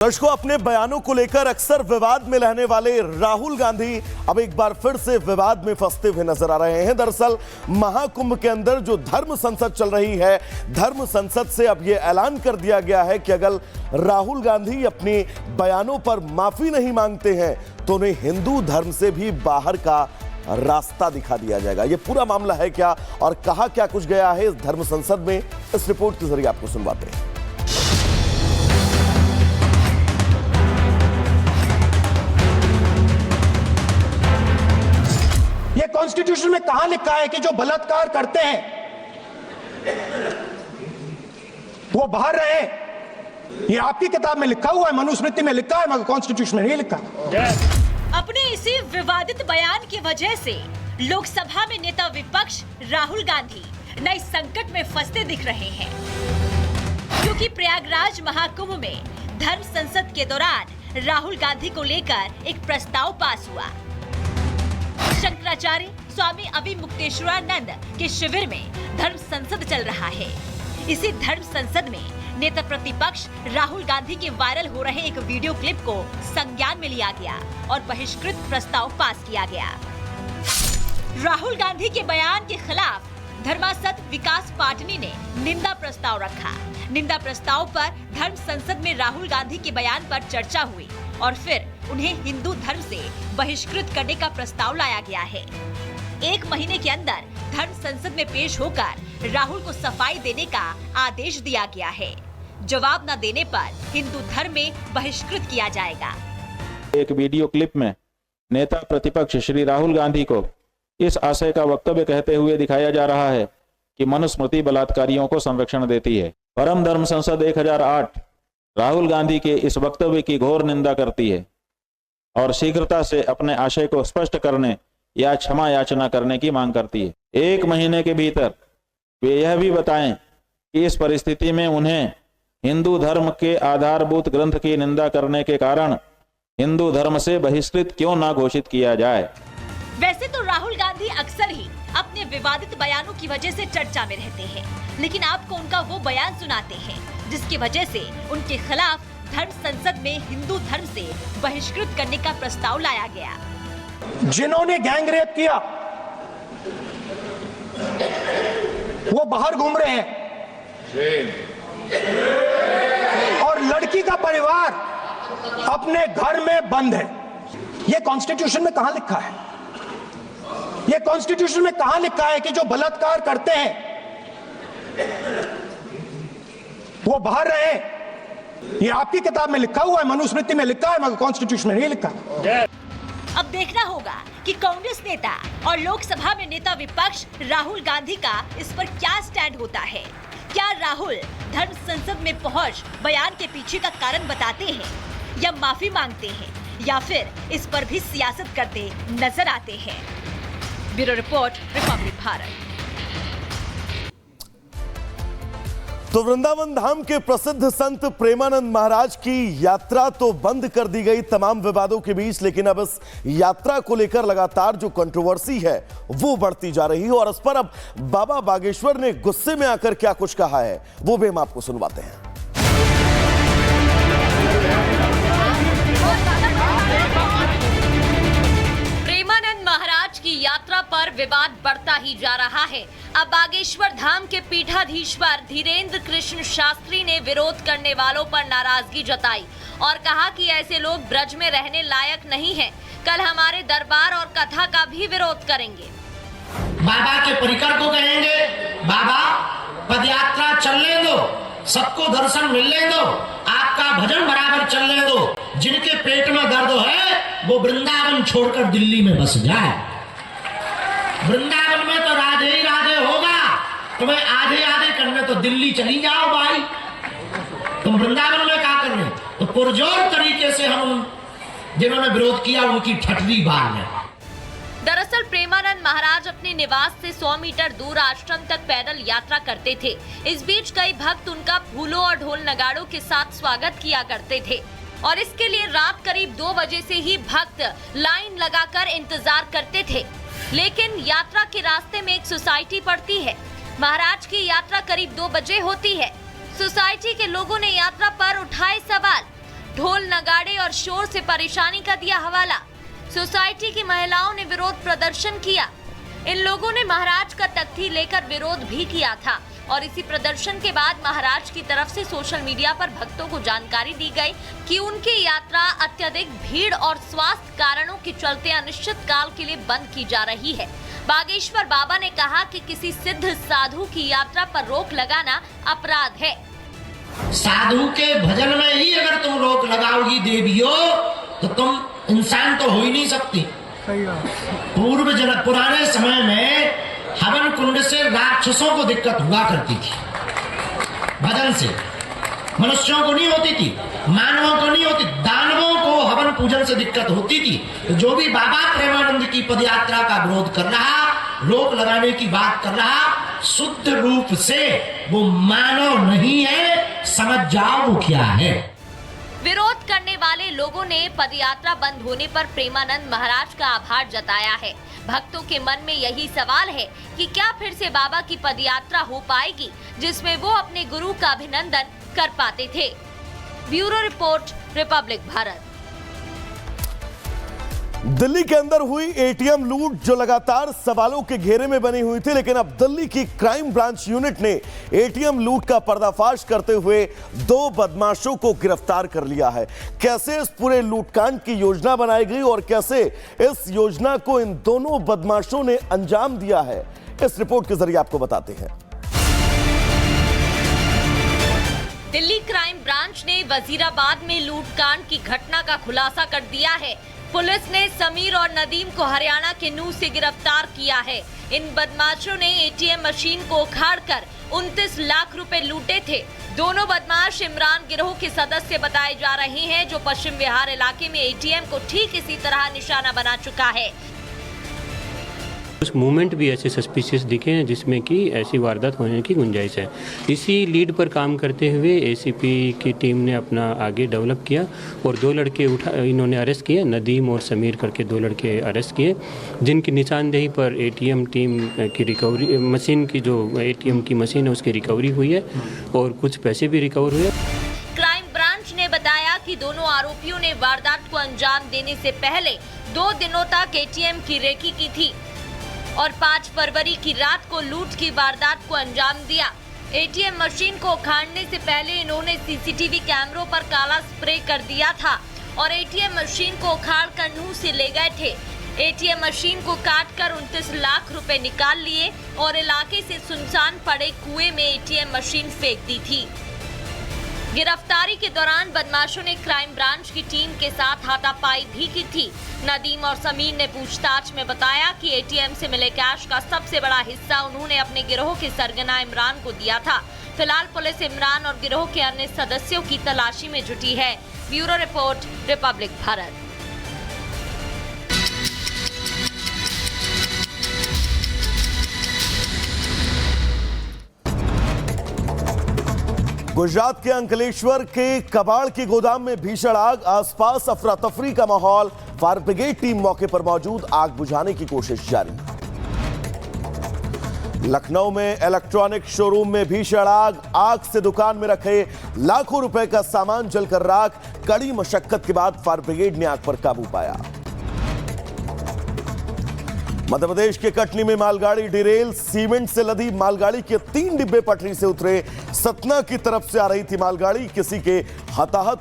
दर्शकों, अपने बयानों को लेकर अक्सर विवाद में रहने वाले राहुल गांधी अब एक बार फिर से विवाद में फंसते हुए नजर आ रहे हैं। दरअसल महाकुंभ के अंदर जो धर्म संसद चल रही है, धर्म संसद से अब यह ऐलान कर दिया गया है कि अगर राहुल गांधी अपने बयानों पर माफी नहीं मांगते हैं तो उन्हें हिंदू धर्म से भी बाहर का रास्ता दिखा दिया जाएगा। यह पूरा मामला है क्या और कहा क्या कुछ गया है इस धर्म संसद में, इस रिपोर्ट के जरिए आपको सुनवाते हैं। ये कॉन्स्टिट्यूशन में कहां लिखा है कि जो बलात्कार करते हैं वो बाहर रहे? ये आपकी किताब में लिखा हुआ है, मनुस्मृति में लिखा है, मगर कॉन्स्टिट्यूशन में नहीं लिखा। अपने इसी विवादित बयान की वजह से लोकसभा में नेता विपक्ष राहुल गांधी नए संकट में फंसते दिख रहे हैं, क्योंकि प्रयागराज महाकुंभ में धर्म संसद के दौरान राहुल गांधी को लेकर एक प्रस्ताव पास हुआ। शंकराचार्य स्वामी अविमुक्तेश्वरानंद के शिविर में धर्म संसद चल रहा है। इसी धर्म संसद में नेता प्रतिपक्ष राहुल गांधी के वायरल हो रहे एक वीडियो क्लिप को संज्ञान में लिया गया और बहिष्कृत प्रस्ताव पास किया गया। राहुल गांधी के बयान के खिलाफ धर्मासद विकास पाटनी ने निंदा प्रस्ताव रखा। निंदा प्रस्ताव पर धर्म संसद में राहुल गांधी के बयान पर चर्चा हुई और फिर उन्हें हिंदू धर्म से बहिष्कृत करने का प्रस्ताव लाया गया है। 1 महीने के अंदर धर्म संसद में पेश होकर राहुल को सफाई देने का आदेश दिया गया है। जवाब न देने पर हिंदू धर्म में बहिष्कृत किया जाएगा। एक वीडियो क्लिप में नेता प्रतिपक्ष श्री राहुल गांधी को इस आशय का वक्तव्य कहते हुए दिखाया जा रहा है कि मनुस्मृति बलात्कारियों को संरक्षण देती है। परम धर्म संसद 1008 राहुल गांधी के इस वक्तव्य की घोर निंदा करती है और शीघ्रता से अपने आशय को स्पष्ट करने या क्षमा याचना करने की मांग करती है। 1 महीने के भीतर वे यह भी बताएं कि इस परिस्थिति में उन्हें हिंदू धर्म के आधारभूत ग्रंथ की निंदा करने के कारण हिंदू धर्म से बहिष्कृत क्यों ना घोषित किया जाए। वैसे तो राहुल गांधी अक्सर ही अपने विवादित बयानों की वजह से चर्चा में रहते हैं, लेकिन आपको उनका वो बयान सुनाते हैं जिसकी वजह से उनके खिलाफ धर्म संसद में हिंदू धर्म से बहिष्कृत करने का प्रस्ताव लाया गया। जिन्होंने गैंग रेप किया वो बाहर घूम रहे हैं और लड़की का परिवार अपने घर में बंद है। ये कॉन्स्टिट्यूशन में कहां लिखा है? ये कॉन्स्टिट्यूशन में कहां लिखा है कि जो बलात्कार करते हैं वो बाहर रहे? ये आपकी किताब में लिखा हुआ है, मनुस्मृति में लिखा है, मगर कॉन्स्टिट्यूशन में नहीं लिखा। अब देखना होगा कि कांग्रेस नेता और लोकसभा में नेता विपक्ष राहुल गांधी का इस पर क्या स्टैंड होता है। क्या राहुल धर्म संसद में पहुंच बयान के पीछे का कारण बताते हैं या माफी मांगते हैं या फिर इस पर भी सियासत करते नजर आते हैं। Bureau report, Republic Bharat. तो वृंदावन धाम के प्रसिद्ध संत प्रेमानंद महाराज की यात्रा तो बंद कर दी गई तमाम विवादों के बीच, लेकिन अब इस यात्रा को लेकर लगातार जो कंट्रोवर्सी है वो बढ़ती जा रही है और इस पर अब बाबा बागेश्वर ने गुस्से में आकर क्या कुछ कहा है वो भी हम आपको सुनवाते हैं। प्रेमानंद महाराज की यात्रा पर विवाद बढ़ता ही जा रहा है। अब बागेश्वर धाम के पीठाधीश्वर धीरेन्द्र कृष्ण शास्त्री ने विरोध करने वालों पर नाराजगी जताई और कहा कि ऐसे लोग ब्रज में रहने लायक नहीं हैं। कल हमारे दरबार और कथा का भी विरोध करेंगे। बाबा के परिकर को कहेंगे, बाबा पदयात्रा चलने दो, सबको दर्शन मिलने दो, आपका भजन बराबर चलने दो। जिनके पेट में दर्द है वो वृंदावन छोड़कर दिल्ली में बस जाए। वृंदावन में तो राधे ही राधे होगा, तुम्हें आधे आधे करने तो दिल्ली चली जाओ भाई। तुम वृंदावन में क्या कर रहे? तो पुरजोर तरीके से हम जिन्होंने विरोध किया उनकी ठटरी बाल है। दरअसल प्रेमानंद महाराज अपने निवास से 100 मीटर दूर आश्रम तक पैदल यात्रा करते थे। इस बीच कई भक्त उनका फूलों और ढोल नगाड़ों के साथ स्वागत किया करते थे और इसके लिए रात करीब 2 बजे से ही भक्त लाइन लगाकर इंतजार करते थे। लेकिन यात्रा के रास्ते में एक सोसाइटी पड़ती है। महाराज की यात्रा करीब 2 बजे होती है। सोसाइटी के लोगों ने यात्रा पर उठाए सवाल। ढोल नगाड़े और शोर से परेशानी का दिया हवाला। सोसाइटी की महिलाओं ने विरोध प्रदर्शन किया। इन लोगों ने महाराज का तख्ती लेकर विरोध भी किया था और इसी प्रदर्शन के बाद महाराज की तरफ से सोशल मीडिया पर भक्तों को जानकारी दी गई कि उनकी यात्रा अत्यधिक भीड़ और स्वास्थ्य कारणों के चलते अनिश्चित काल के लिए बंद की जा रही है। बागेश्वर बाबा ने कहा कि किसी सिद्ध साधु की यात्रा पर रोक लगाना अपराध है। साधु के भजन में ही अगर तुम रोक लगाओगी देवियों तो तुम इंसान तो हो ही नहीं सकती। पुराने समय में हवन कुंड से राक्षसों को दिक्कत हुआ करती थी, भजन से मनुष्यों को नहीं होती थी, मानवों को नहीं होती, दानवों को हवन पूजन से दिक्कत होती थी। तो जो भी बाबा प्रेमानंद की पदयात्रा का विरोध कर रहा, रोक लगाने की बात कर रहा, शुद्ध रूप से वो मानव नहीं है, समझ जाओ वो क्या है। विरोध करने वाले लोगों ने पदयात्रा बंद होने पर प्रेमानंद महाराज का आभार जताया है। भक्तों के मन में यही सवाल है कि क्या फिर से बाबा की पदयात्रा हो पाएगी जिसमें वो अपने गुरु का अभिनंदन कर पाते थे। Bureau report, Republic Bharat. Delhi के अंदर हुई एटीएम लूट जो लगातार सवालों के घेरे में बनी हुई थी, लेकिन अब दिल्ली की क्राइम ब्रांच यूनिट ने एटीएम लूट का पर्दाफाश करते हुए 2 बदमाशों को गिरफ्तार कर लिया है। कैसे इस पूरे लूटकांड की योजना बनाई गई और कैसे इस योजना को इन दोनों बदमाशों ने अंजाम दिया है, इस रिपोर्ट के जरिए आपको बताते हैं। दिल्ली क्राइम ब्रांच ने वजीराबाद में लूटकांड की घटना का खुलासा कर दिया है। पुलिस ने समीर और नदीम को हरियाणा के नूह से गिरफ्तार किया है। इन बदमाशों ने एटीएम मशीन को उखाड़कर 29 लाख रुपए लूटे थे। दोनों बदमाश इमरान गिरोह के सदस्य बताए जा रहे हैं, जो पश्चिम बिहार इलाके में एटीएम को ठीक इसी तरह निशाना बना चुका है। कुछ मूवमेंट भी ऐसे सस्पिशियस दिखे हैं जिसमें कि ऐसी वारदात होने की गुंजाइश है। इसी लीड पर काम करते हुए एसीपी की टीम ने अपना आगे डेवलप किया और 2 लड़के इन्होंने अरेस्ट किए, नदीम और समीर करके 2 लड़के अरेस्ट किए, जिनकी निशानदेही पर एटीएम टीम की रिकवरी, मशीन की जो एटीएम की मशीन है उसकी रिकवरी हुई है और कुछ पैसे भी रिकवर हुए। क्राइम ब्रांच ने बताया कि दोनों आरोपियों ने वारदात को अंजाम देने से पहले 2 दिनों तक एटीएम की रेकी की थी और 5 फरवरी की रात को लूट की वारदात को अंजाम दिया। एटीएम मशीन को उखाड़ने से पहले इन्होंने सीसीटीवी कैमरों पर काला स्प्रे कर दिया था और एटीएम मशीन को उखाड़ कर नूह से ले गए थे। एटीएम मशीन को काटकर 29 लाख रुपए निकाल लिए और इलाके से सुनसान पड़े कुएं में एटीएम मशीन फेंक दी थी। गिरफ्तारी के दौरान बदमाशों ने क्राइम ब्रांच की टीम के साथ हाथापाई भी की थी। नदीम और समीर ने पूछताछ में बताया कि एटीएम से मिले कैश का सबसे बड़ा हिस्सा उन्होंने अपने गिरोह के सरगना इमरान को दिया था। फिलहाल पुलिस इमरान और गिरोह के अन्य सदस्यों की तलाशी में जुटी है। Bureau report, Republic Bharat. Gujarat के अंकलेश्वर के कबाड़ के गोदाम में भीषण आग, आसपास अफरा तफरी का माहौल। फायर ब्रिगेड टीम मौके पर मौजूद, आग बुझाने की कोशिश जारी। लखनऊ में इलेक्ट्रॉनिक शोरूम में भीषण आग, आग से दुकान में रखे लाखों रुपए का सामान जलकर राख। कड़ी मशक्कत के बाद फायर ब्रिगेड ने आग पर काबू पाया। मध्य प्रदेश के कटनी में मालगाड़ी डिरेल, सीमेंट से लदी मालगाड़ी के 3 डिब्बे पटरी से उतरे। सतना की तरफ से आ रही थी मालगाड़ी, किसी के हताहत